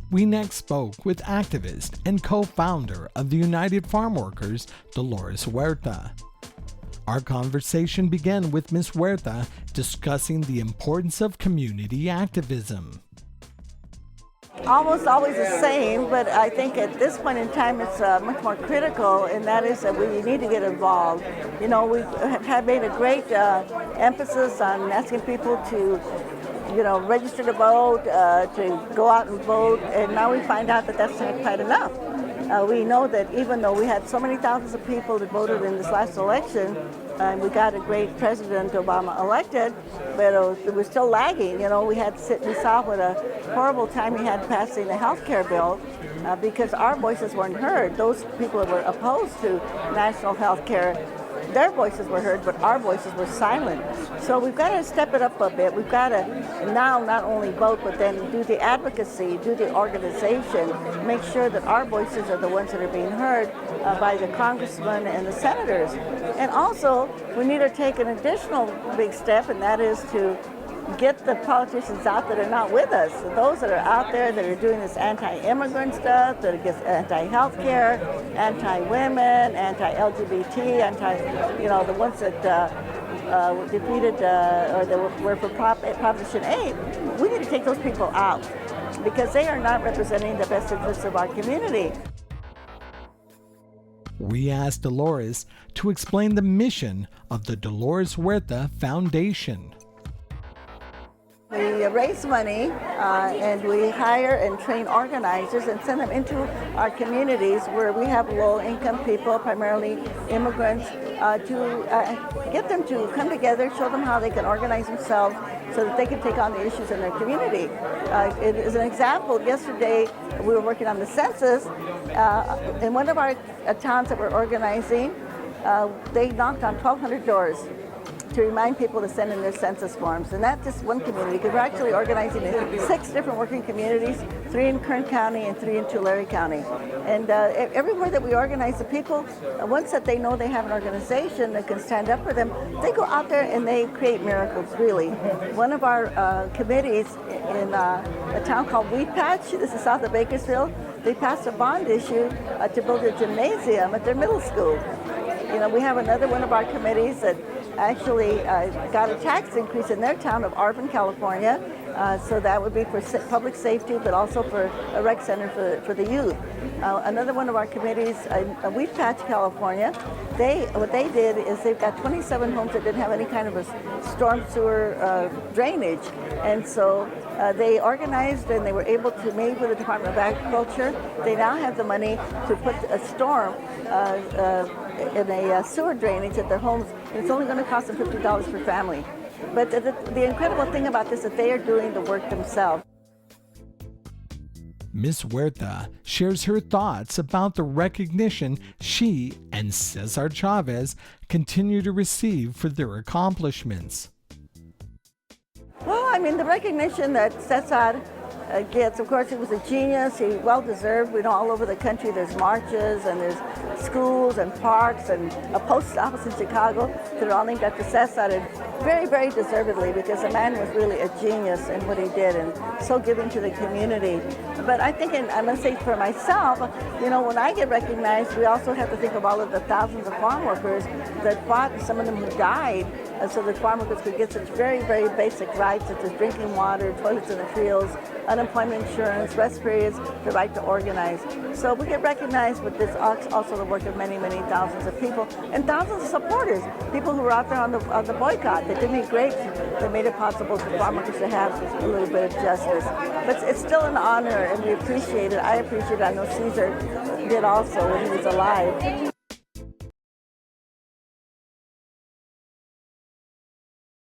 We next spoke with activist and co-founder of the United Farm Workers, Dolores Huerta. Our conversation began with Ms. Huerta discussing the importance of community activism. Almost always the same, but I think at this point in time it's much more critical, and that is that we need to get involved. You know, we have made a great emphasis on asking people to, register to vote, to go out and vote, and now we find out that that's not quite enough. We know that even though we had so many thousands of people that voted in this last election, we got a great President Obama elected, but it was still lagging. We saw what a horrible time he had passing the health care bill because our voices weren't heard. Those people that were opposed to national health care, their voices were heard, but our voices were silent. So we've got to step it up a bit. We've got to now not only vote, but then do the advocacy, do the organization, make sure that our voices are the ones that are being heard by the congressmen and the senators. And also, we need to take an additional big step, and that is to get the politicians out that are not with us. Those that are out there that are doing this anti-immigrant stuff, that are against anti-health care, anti-women, anti-LGBT, the ones that defeated or that were for Proposition 8. We need to take those people out because they are not representing the best interests of our community. We asked Dolores to explain the mission of the Dolores Huerta Foundation. We raise money and we hire and train organizers and send them into our communities where we have low-income people, primarily immigrants, to get them to come together, show them how they can organize themselves so that they can take on the issues in their community. As an example, yesterday we were working on the census. In one of our towns that we're organizing, they knocked on 1,200 doors to remind people to send in their census forms. And that's just one community, because we're actually organizing in 6 different working communities, 3 in Kern County and 3 in Tulare County. And everywhere that we organize the people, once that they know they have an organization that can stand up for them, they go out there and they create miracles, really. One of our committees in a town called Wheat Patch, this is south of Bakersfield, they passed a bond issue to build a gymnasium at their middle school. We have another one of our committees that actually got a tax increase in their town of Arvin, California. So that would be for public safety, but also for a rec center for the youth. Another one of our committees in Wheat Patch, California, what they did is they've got 27 homes that didn't have any kind of a storm sewer drainage. And so they organized and they were able to meet with the Department of Agriculture. They now have the money to put a storm in a sewer drainage at their homes. And it's only going to cost them $50 per family. But the incredible thing about this is that they are doing the work themselves. Ms. Huerta shares her thoughts about the recognition she and Cesar Chavez continue to receive for their accomplishments. Well, the recognition that Cesar gets, of course, he was a genius. He well-deserved. All over the country there's marches and there's schools and parks and a post office in Chicago that are all named after Cesar, and very, very deservedly, because the man was really a genius in what he did and so giving to the community. But I think, and I'm going to say for myself, when I get recognized, we also have to think of all of the thousands of farm workers that fought, and some of them who died, so that farm workers could get such very, very basic rights such as drinking water, toilets in the fields, unemployment insurance, rest periods, the right to organize. So we get recognized, but this also the work of many, many thousands of people and thousands of supporters, people who were out there on the boycott that didn't eat grapes, that made it possible for farm workers to have a little bit of justice. But it's still an honor, and we appreciate it. I appreciate it. I know Cesar did also when he was alive.